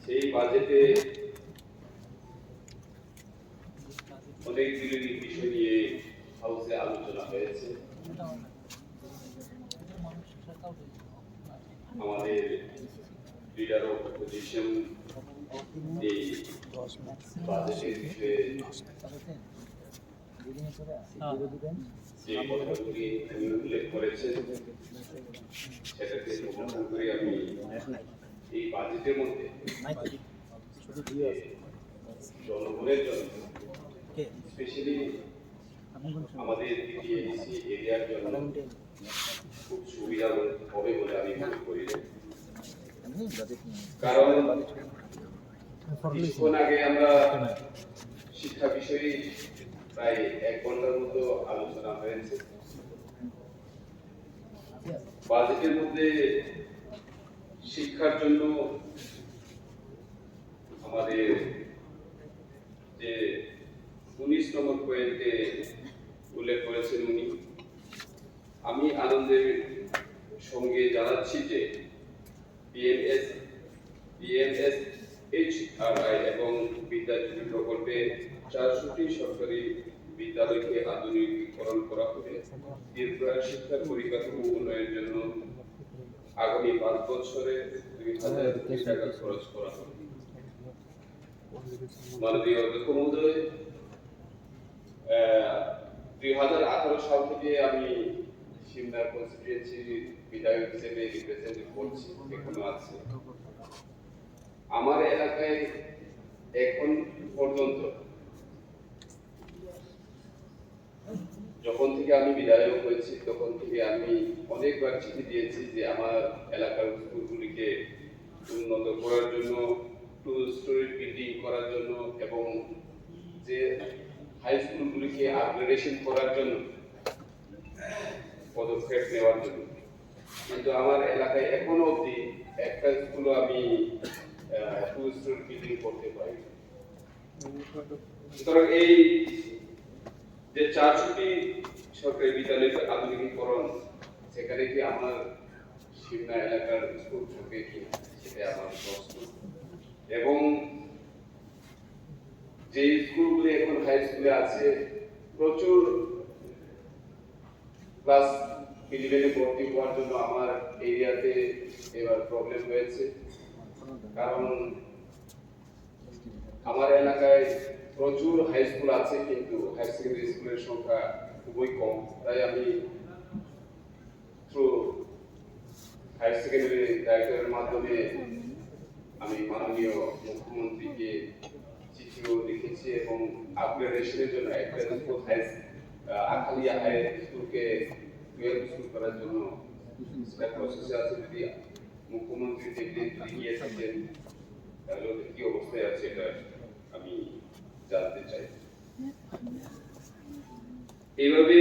সেই বাজেটে অনেকগুলি বিষয় নিয়ে হাউসে আলোচনা হয়েছে। আমাদের লিডার অফ অপোজিশন এই বাজেটের বিষয়ে যে কথাগুলি উল্লেখ করেছেন সেটাকে সমর্থন করে আমি এই বাজেটের মধ্যে জনগণের জন্য স্পেশালি আমাদের ডিটিএডিসি এরিয়ার জন্য খুব সুবিধা হবে বলে আমি মনে করি। কারণ কিছুক্ষণ আগে আমরা শিক্ষা বিষয়ে প্রায় 1 ঘন্টার মতো আলোচনা হয়েছে। বাজেটের মধ্যে শিক্ষার জন্য আমাদের যে 19 নম্বর পয়েন্টে উল্লেখ করেছেন উনি, আমি আনন্দের সঙ্গে জানাচ্ছি যে PMSHRI এবং বিদ্যার্থী প্রকল্পে 400টি সরকারি বিদ্যালয়কে আধুনিকীকরণ করা হবে। ত্রিপুরার শিক্ষা পরিকাঠামো উন্নয়নের জন্য আগামী 5 বছরে 2000 কোটি টাকা খরচ করা হবে। মাননীয় অধ্যক্ষ মহোদয়, 2018 সাল থেকে আমি সিমনার কনস্টিটিউয়েন্সি বিধায়ক হিসেবে রিপ্রেজেন্ট করছি, এখনো আছে। আমার এলাকায় এখন পর্যন্ত যখন থেকে আমি বিধায়ক হয়েছি তখন থেকে আমি অনেকবার চিঠি দিয়েছি যে আমার এলাকার স্কুলগুলিকে উন্নত করার জন্য, 2 স্টোরি বিল্ডিং করার জন্য এবং যে হাই স্কুলগুলিকে আপগ্রেডেশন করার জন্য পদক্ষেপ নেওয়ার জন্য। কিন্তু আমার এলাকায় এখনো অবধি একটা স্কুলও আমি 2 স্টোরি বিল্ডিং করতে পারি। সুতরাং এই যে 400টি সরকারি বিদ্যালয়ের আধুনিকীকরণ, সেখানে কি আমার সিমনা এলাকার স্কুল থাকবে কি, সেটা আমার প্রশ্ন। এবং যে স্কুলগুলি এখন হাই স্কুলে আছে, প্রচুর ক্লাস 11-এ ভর্তি হওয়ার জন্য আমার এরিয়াতে এবার প্রবলেম হয়েছে। কারণ আমার এলাকায় প্রচুর হাই স্কুল আছে কিন্তু হাই সেকেন্ডারি স্কুলের সংখ্যা খুবই কম। তাই আমি থ্রু হায়ার সেকেন্ডারি ডাইরেক্টরের মাধ্যমে আমি মাননীয় মুখ্যমন্ত্রীকে চিঠিও লিখেছি এবং আপগ্রেডেশনের জন্য একটা স্কুল আখালিয়া হাই স্কুলকে 12 স্কুল করার জন্য সেটা প্রসেসে আছে। যদি মুখ্যমন্ত্রী দেখলেন, যদি গিয়ে থাকেন, তাহলে কি অবস্থায় আছে এটা আমি জানতে চাই। এইভাবে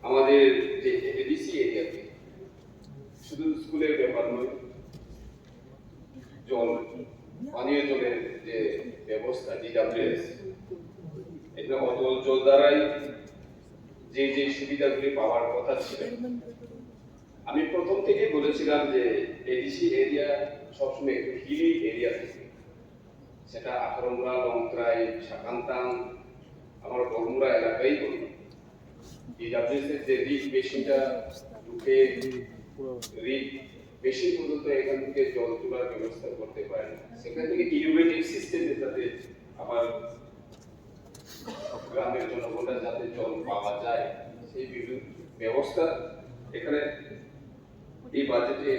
আমাদের যে এডিসি এরিয়াতে শুধু স্কুলের ব্যাপার নয়, জল, পানীয় জলের যে ব্যবস্থা DWS, এটা অতল জল দ্বারাই যে যে সুবিধাগুলি পাওয়ার কথা ছিল। আমি প্রথম থেকে বলেছিলাম যে এডিসি এরিয়া সবসময় একটু হিলি এরিয়া থাকে, সেটা আখরমরা, লংত্রাই, শাকান্তাং, আমার বরমুরা এলাকাই বলি। DWS এর যে রিক মেশিনটা ঢুকে রিক মেশিন পর্যন্ত এখান থেকে জল তোলার ব্যবস্থা করতে পারে না। সেখান থেকে ইনোভেটিভ সিস্টেমে যাতে আমার গ্রামের জনগণরা যাতে জল পাওয়া যায়, সেই ব্যবস্থা এখানে এই বাজেটে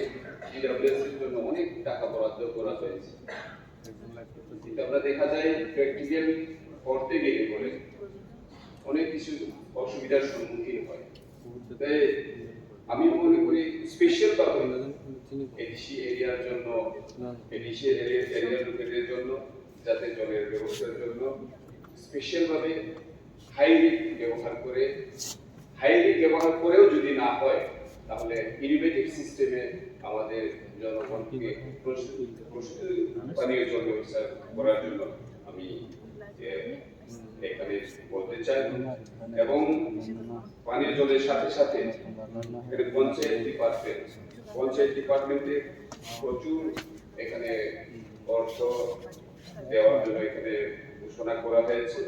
DWS এর জন্য অনেক টাকা বরাদ্দ করা হয়েছে। কিন্তু আমরা দেখা যায় প্র্যাকটিক্যাল করতে গেলে বলে অনেক কিছু অসুবিধার সম্মুখীন হয়। তাই আমি মনে করি স্পেশাল ভাবে এডিসি এরিয়ার জন্য, এডিসি এরিয়ার লোকেদের জন্য যাতে জলের ব্যবস্থার জন্য স্পেশাল ভাবে হাই রিক ব্যবহার করেও যদি না হয়, তাহলে ইনোভেটিভ সিস্টেমে আমাদের জনগণকে পানীয় জল ব্যবস্থা করার জন্য আমি এখানে বলতে চাই। এবং পানীয় জলের সাথে সাথে পঞ্চায়েত ডিপার্টমেন্টে প্রচুর এখানে অর্থ দেওয়ার জন্য এখানে ঘোষণা করা হয়েছে।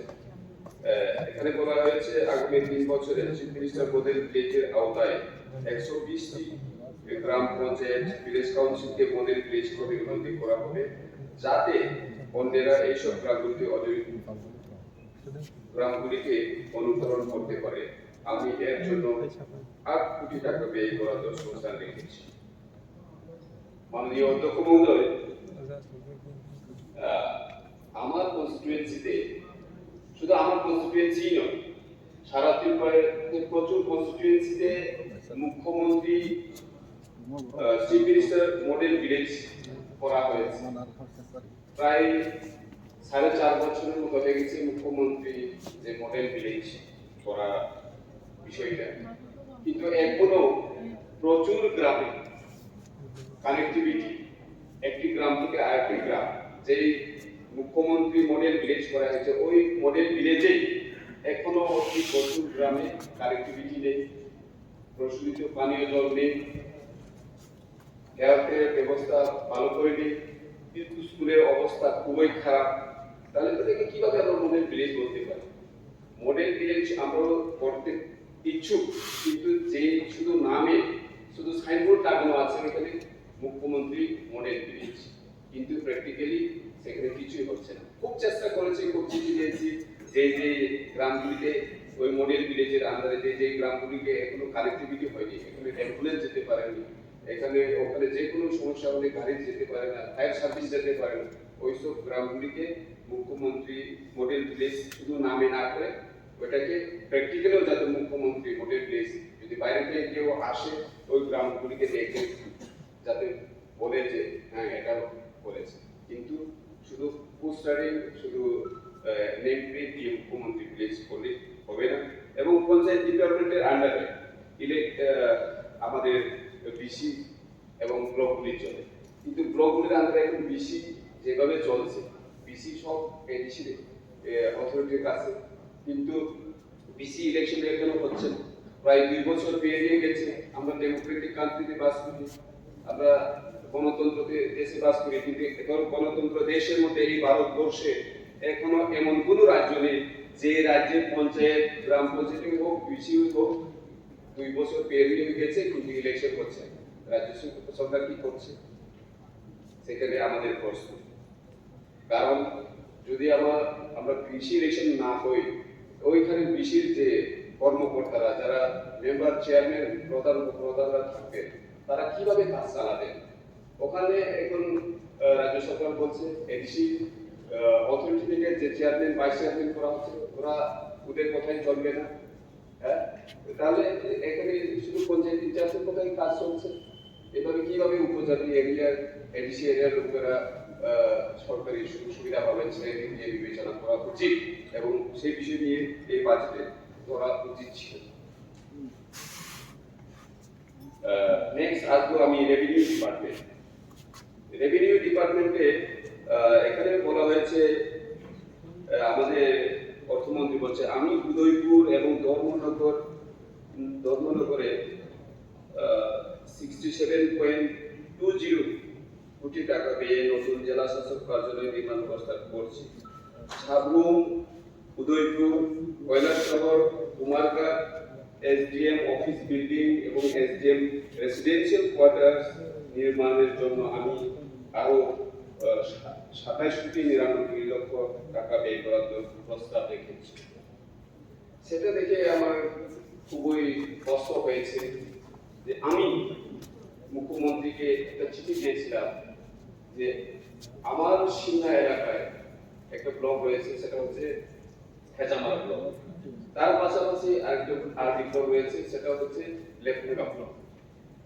এখানে বলা হয়েছে আগামী 3 বছরে চিফ মিনিস্টার মডেল ভিলেজের আওতায় 120টি গ্রাম পঞ্চায়েত ভিলেজ কাউন্সিলকে মডেল ভিলেজ করে উন্নতি করা হবে, যাতে অন্যেরা এইসব গ্রামগুলিকে অনুসরণ করতে পারে। আমি এর জন্য 8 কোটি টাকা ব্যয় করার সংস্থান রেখেছি। মাননীয় অধ্যক্ষ মহোদয়, আমার কনস্টিটুয়েন্সিতে, শুধু আমার কনস্টিটুয়েন্সি নয়, সারা ত্রিপুরায় প্রচুর কনস্টিটুয়েন্সিতে মুখ্যমন্ত্রী চিফ মিনিস্টার মডেল ভিলেজ করা হয়েছে। প্রায় 4.5 বছরের মতো হয়ে গেছে মুখ্যমন্ত্রী যে মডেল ভিলেজ করা বিষয়টা, কিন্তু এখনো প্রচুর গ্রামে কানেক্টিভিটি একটি গ্রাম থেকে আরেকটি গ্রাম, যেই মুখ্যমন্ত্রী মডেল ভিলেজ করা হয়েছে ওই মডেল ভিলেজেই এখনো অতি প্রচুর গ্রামে কানেক্টিভিটি নেই, প্রচলিত পানীয় জল নেই, হেলথের ব্যবস্থা ভালো করে নেই, স্কুলের অবস্থা খুবই খারাপ। তাহলে তাদেরকে কিভাবে আমরা মডেল ভিলেজ বলতে পারি? মডেল ভিলেজ আমরা করতে ইচ্ছুক, কিন্তু যে শুধু নামে শুধু সাইনবোর্ড লাগানো আছে এখানে মুখ্যমন্ত্রী মডেল ভিলেজ, কিন্তু প্র্যাকটিক্যালি সেখানে কিছুই হচ্ছে না। খুব চেষ্টা করেছি, খুব চিঠি দিয়েছি, যে গ্রামগুলিতে ওই মডেল ভিলেজের আন্ডারে যে গ্রামগুলিকে এখনো কানেক্টিভিটি হয়নি, এখানে অ্যাম্বুলেন্স যেতে পারেনি, এখানে ওখানে যে কোনো সমস্যা হলে গাড়ি যেতে পারে না, ফায়ার সার্ভিস যেতে পারে না, ওইসব গ্রামগুলিকে মুখ্যমন্ত্রী মডেল ভিলেজ শুধু নামে না করে ওইটাকে প্র্যাকটিক্যালিও যাতে মুখ্যমন্ত্রী মডেল ভিলেজ যদি বাইরে থেকে কেউ আসে ওই গ্রামগুলিকে দেখে যাতে বলে যে হ্যাঁ এটা করেছে, কিন্তু শুধু পোস্টারিং, শুধু নেম প্লেট দিয়ে মুখ্যমন্ত্রী ভিলেজ করলে হবে না। এবং পঞ্চায়েত ডিপার্টমেন্টের আন্ডারে আমাদের বিসি এবং ব্লকগুলি চলে, কিন্তু ব্লকগুলির আন্ডারে এখন বিসি যেভাবে চলছে, বিসি সব এডিসি অথরিটির কাছে, কিন্তু বিসি ইলেকশন এখনো হচ্ছে না। প্রায় 2 বছর পেরিয়ে গেছে। আমরা ডেমোক্রেটিক কান্ট্রিতে বাস করি, আমরা গণতন্ত্রতে দেশে বাস করি, কিন্তু এখন গণতন্ত্র দেশের মধ্যে এই ভারতবর্ষে এখনো এমন কোনো রাজ্য নেই যে রাজ্যের পঞ্চায়েত, গ্রাম পঞ্চায়েত হোক, বিসি হোক 2 বছর পেরিয়ে গেছে কিন্তু ইলেকশন হচ্ছে। রাজ্য সরকার কি করছে? সেখানে আমাদের প্রশ্ন। কারণ যদি আমরা কৃষি ইলেকশন না হই, ওইখানে কৃষির যে কর্মকর্তারা, যারা মেম্বার, চেয়ারম্যান, প্রধানরা থাকবেন, তারা কিভাবে কাজ চালাবেন? ওখানে এখন রাজ্য সরকার বলছে এডিসি অথরিটি থেকে যে চেয়ারম্যান, ভাইস চেয়ারম্যান করা হচ্ছে, ওদের কথাই চলবে না। হ্যাঁ, তাহলে এখানে শুধু পঞ্চায়েত ইনচার্জের কথাই কাজ চলছে। এভাবে কিভাবে উপজাতি এরিয়ার এডিসি এরিয়ার লোকেরা সরকারি সুযোগ সুবিধা পাবেন সেই দিক দিয়ে বিবেচনা করা উচিত, এবং সেই বিষয় নিয়ে এই বাজেটে ধরা উচিত ছিল। নেক্সট আসবো আমি রেভিনিউ ডিপার্টমেন্ট। রেভিনিউ ডিপার্টমেন্টে এখানে বলা হয়েছে, আমাদের অর্থমন্ত্রী বলছে আমি উদয়পুর এবং ধর্মনগরে 67.20 কোটি টাকা ব্যয়ে নতুন জেলা শাসক কার্যালয় নির্মাণ প্রস্তাব করছি। Sabroom, Udaipur, Kailashahar, Kumarghat SDM office building এবং এসডিএম রেসিডেন্সিয়াল কোয়ার্টার নির্মাণের জন্য আমি আরো 27.99 কোটি টাকা ব্যয় করার প্রস্তাব রেখেছি। সেটা দেখে আমার খুবই কষ্ট হয়েছে যে আমি মুখ্যমন্ত্রীকে একটা চিঠি দিয়েছিলাম যে আমার সিংহা এলাকায় একটা ব্লক রয়েছে, সেটা হচ্ছে হেজামারা ব্লক, তার পাশাপাশি আরেকটি ব্লক রয়েছে, সেটা হচ্ছে লেপুঙ্গা ব্লক।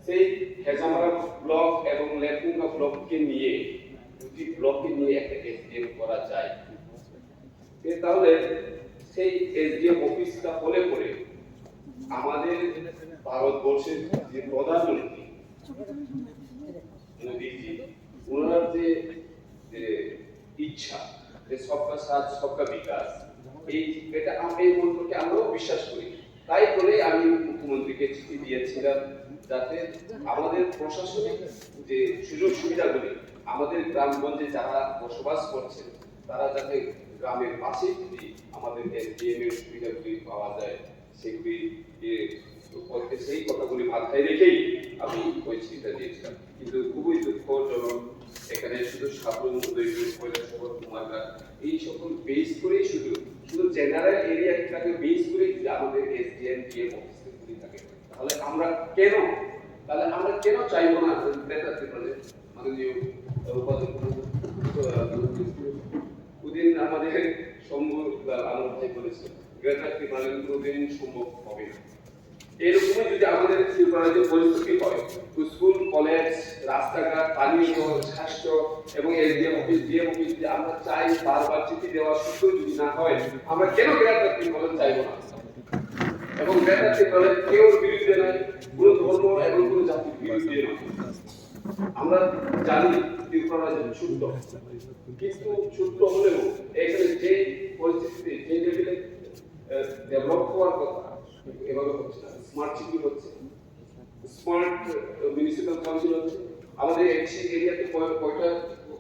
সেই হেজামারা ব্লক এবং লেপুঙ্গা ব্লককে নিয়ে, দুটি ব্লককে নিয়ে একটা এসডিএম করা যায়, তাহলে সেই এসডিএম অফিসটা হলে পরে আমাদের ভারতবর্ষের যে প্রধানমন্ত্রী মোদীজি, ওনার যে ইচ্ছা যে সবকা সাথ সবকা বিকাশ, এই মন্ত্রকে আমরাও বিশ্বাস করি। তাই বলে আমি মুখ্যমন্ত্রীকে চিঠি দিয়েছিলাম যাতে আমাদের প্রশাসনিক যে সুযোগ সুবিধাগুলি আমাদের গ্রামগঞ্জে যারা বসবাস করছেন তারা যাতে গ্রামের পাশে যদি আমাদের এসডিএম এর সুবিধাগুলি পাওয়া যায় সেগুলি করতে, সেই কথাগুলি মাথায় রেখেই আমি ওই চিন্তা দিয়েছিলাম। কিন্তু খুবই দুঃখজনক এখানে শুধু সাবরুম, উদয়পুর, কৈলাসহর, কুমারঘাট এই সকল বেস করেই শুধু জেনারেল এরিয়াটাকে বেস করেই যদি আমাদের এসডিএম ডিএম অফিসগুলি থাকে, তাহলে আমরা কেন চাইবো না বেটার ত্রিপুরা মাননীয় উদিন আমাদের সম্ভব আলোর ভাই বলেছেন গ্রেটার ত্রিপুরা কোনোদিন সম্ভব হবে না। এরকমই যদি আমাদের ত্রিপুরার যে পরিস্থিতি হয়, স্কুল, কলেজ, রাস্তাঘাট, পানীয় জল, স্বাস্থ্য এবং এসডিএম অফিস, ডিএম অফিস যদি আমরা চাই বারবার চিঠি দেওয়া সত্ত্বেও যদি না হয়, আমরা কেন গ্রেটার ত্রিপুরা চাইবো না? এবং গ্রেটার ত্রিপুরা কেউ বিরুদ্ধে নাই, কোনো ধর্ম এবং কোনো জাতির বিরুদ্ধে নয়। আমরা জানি ত্রিপুরা ছোট্ট, কিন্তু ছোট্ট হলেও এখানে যে পরিস্থিতিতে যে লেভেলে ডেভেলপ হওয়ার কথা এভাবে হচ্ছে না। স্মার্ট সিটি হচ্ছে, স্মার্ট মিউনিসিপাল কাউন্সিল হচ্ছে, আমাদের এক্সি এরিয়াতে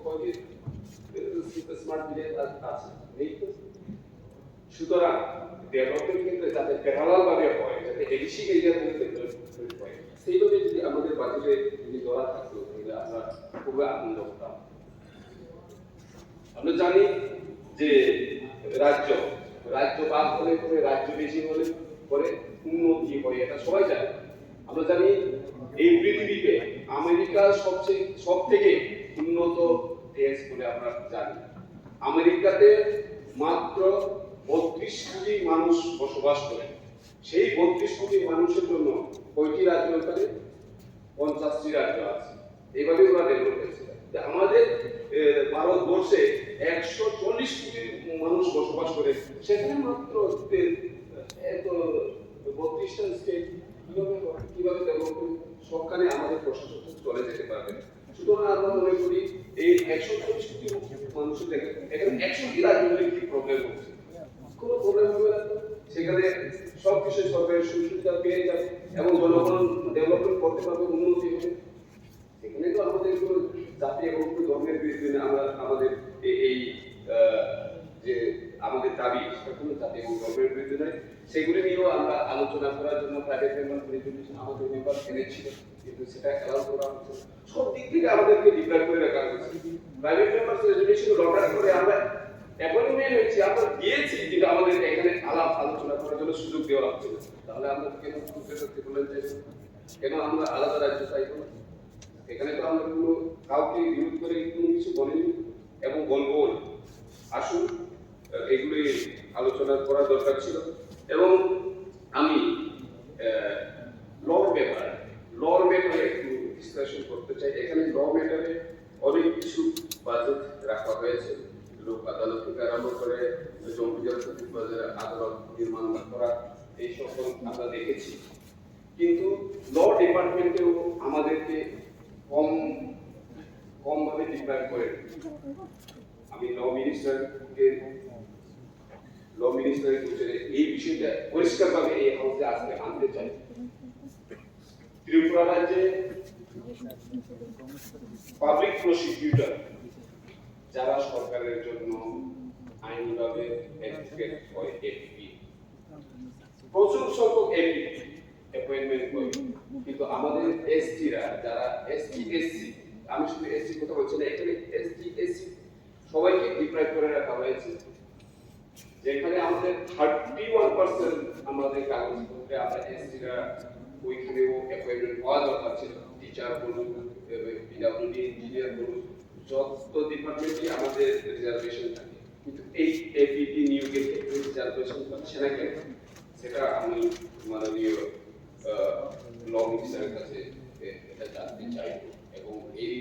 কয়টি স্মার্ট ভিলেজ আছে নেই তো। সুতরাং ডেভেলপমেন্ট ক্ষেত্রে যাতে প্যারালাল ভাবে হয়, যাতে এক্সি এরিয়াতে ডেভেলপমেন্ট হয়, সেইভাবে যদি আমাদের বাজেটে যদি ধরা থাকতো তাহলে আমরা খুবই আনন্দ হতাম। আমরা জানি যে রাজ্য ভাগ হলে পরে, রাজ্য বেশি হলে পরে উন্নতি হয়, এটা সবাই জানে। আমরা জানি এই পৃথিবীতে আমেরিকা সব থেকে উন্নত দেশ বলে আমরা জানি। আমেরিকাতে মাত্র 32 কোটি মানুষ বসবাস করে। সেই 32 কোটি মানুষের জন্য কয়টি রাজ্য ওখানে? 50টি রাজ্য আছে। এইভাবে ওরা ডেভেলপ হয়েছে। আমাদের ভারতবর্ষে 140 কোটি মানুষ বসবাস করে, সেখানে মাত্র 32টা স্টেট কিভাবে ডেভেলপ করে? সবখানে আমাদের প্রশাসন চলে যেতে পারবে। সুতরাং আমরা মনে করি এই 140 কোটি মানুষের দেখে এখানে 100টি রাজ্যে কি প্রবলেম হচ্ছে? কোনো প্রবলেম হবে না। সেখানে সব কিছু সরকারের সুবিধা পেয়ে যাবে এবং জনগণ ডেভেলপমেন্ট করতে পারবে, উন্নতি হবে। এখানে তো আমাদের কোনো জাতি এবং ধর্মের বিরুদ্ধে আমরা আমাদের এই যে আমাদের দাবি সেটা কোনো জাতি এবং ধর্মের বিরুদ্ধে নয়। সেগুলি নিয়েও আমরা আলোচনা করার জন্য প্রাইভেট মেম্বার রেজলিউশন আমাদের মেম্বার এনেছিল, কিন্তু সেটা অ্যালাউ করা হচ্ছে না। সব দিক থেকে আমাদেরকে ডিক্লেয়ার করে রাখা হয়েছে। প্রাইভেট মেম্বার রেজলিউশন লটার করে আমরা অ্যাপয়েন্টমেন্ট হয়েছি, আমরা গিয়েছি, কিন্তু আমাদের এখানে আলোচনা করার জন্য সুযোগ দেওয়া হচ্ছে না। তাহলে আমরা কেন বলেন কেন আমরা আলাদা রাজ্য চাইব না? এখানে তো আমরা কোনো কাউকে বিরোধ করে কোনো কিছু বলিনি এবং বলবো না। আসুন এগুলি আলোচনা করা দরকার ছিল। এবং আমি লর ব্যাপারে একটু ডিসকাশন করতে চাই। এখানে ল ব্যাপারে অনেক কিছু বাজেট রাখা হয়েছে, লোক আদালত থেকে আরম্ভ করে জমিদার বাজারে আদালত নির্মাণ করা, এই সকল আমরা দেখেছি। কিন্তু ল ডিপার্টমেন্টেও আমাদেরকে কম ভাবে ডিক্লেয়ার করে। আমি ল মিনিস্টারের ভিতরে এই বিষয়টা পরিষ্কারভাবে এই হাউসে আনতে চাই। ত্রিপুরা রাজ্যে পাবলিক প্রসিকিউটর যারা সরকারের জন্য আইনভাবে অ্যাডভোকেট হয়, এপিপি, প্রচুর সংখ্যক এপিপি অ্যাপয়েন্টমেন্ট হয়। কিন্তু আমাদের এসটিরা যারা এসসি, আমি শুধু এসসি কথা বলছি না, এখানে এসসি সবাইকে ডিপ্রাইভ করে রাখা হয়েছে। যেখানে আমাদের 31% আমাদের কাগজপত্রে আমরা এসটিরা ওইখানেও অ্যাপয়েন্টমেন্ট হওয়া দরকার ছিল। টিচার বলুন, পিডব্লিউডি ইঞ্জিনিয়ার বলুন, যত ডিপার্টমেন্টই আমাদের রিজার্ভেশন থাকে, কিন্তু এই এপিপি নিয়োগের ক্ষেত্রে রিজার্ভেশন পাচ্ছে না কেন? সেটা আমি মাননীয় ল মিনিস্টারের কাছে এটা জানতে চাই এবং এই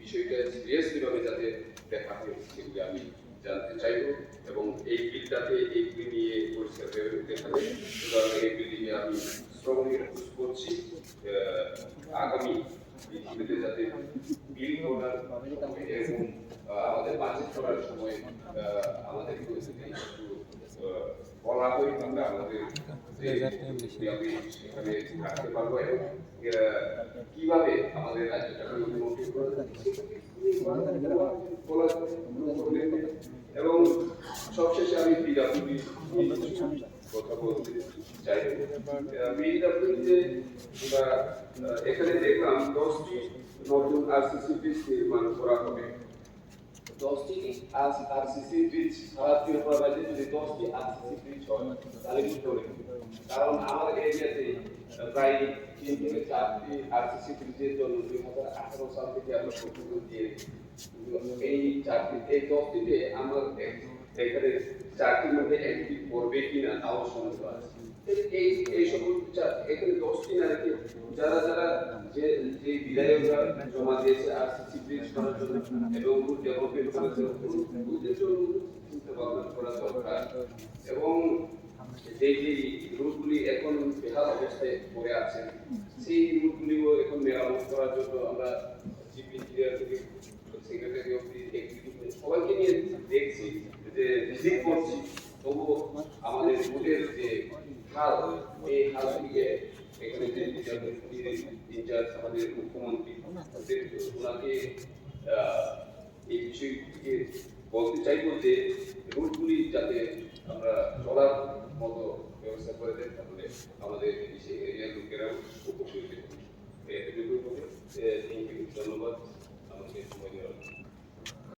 বিষয়টা সিরিয়াসলি ভাবে যাতে দেখা হয় সেগুলি আমি জানতে চাইব। এবং এই বিলটাতে এইগুলি নিয়ে পরিষ্কার দেখাবে। সুতরাং এই বিল নিয়ে আমি স্ট্রংলি অ্যাপ্রোচ করছি। আগামী দিনগুলিতে যাতে বিল করার এবং আমাদের বাজেট করার সময় আমাদের একটু বলা হয়, আমরা আমাদের আমি সেখানে রাখতে পারবো এবং কিভাবে আমাদের রাজ্যটাকে উন্নতি করে এবং সবশেষে আমি পিডব্লিউডি কথা বলতে চাই। পিডব্লিউডিতে আমরা এখানে দেখলাম 10টি নতুন আরসিসি ব্রিজ নির্মাণ করা হবে। 10টি আরসিসি ব্রিজ সারা ত্রিপুরা রাজ্যে যদি 10টি আরসিসি ব্রিজ হয় তাহলে কি করে? কারণ আমার এরিয়াতে প্রায় 3 থেকে 4টি আরসিসি ব্রিজের জন্য 2018 সাল থেকে আমরা প্রপোজাল দিয়ে এই 10টিতে আমার এখানে 4টির মধ্যে একটি করবে কিনা তাও সন্দেহ আছে। এই সকল এখানে 10টি না রেখে যারা যারা যে বিধায়করা জমা দিয়েছে আরসিসি ব্রিজ করার জন্য এবং রুট ডেভেলপমেন্ট করার জন্য রুটের জন্য চিন্তা ভাবনা করা দরকার। এবং যে রুটগুলি এখন বেহাল অবস্থায় পড়ে আছে সেই রুটগুলিও এখন মেরামত করার জন্য আমরা চিফ ইঞ্জিনিয়ার থেকে সেক্রেটারি অফ দি এক্সিকিউটিভ সবাইকে নিয়ে দেখছি, যে ভিজিট করছি, তবুও আমাদের রুটের যে হাল এই হালটিকে এখানে যে ইনচার্জ আমাদের মুখ্যমন্ত্রী ওনাকে এই বিষয়টিকে বলতে চাইব যে রুটগুলি যাতে আমরা চলার মতো ব্যবস্থা করে দেন, তাহলে আমাদের সেই এরিয়ার লোকেরাও উপকৃত হবে। এটুকু বলে ধন্যবাদ আমাকে সময় দেওয়ার জন্য।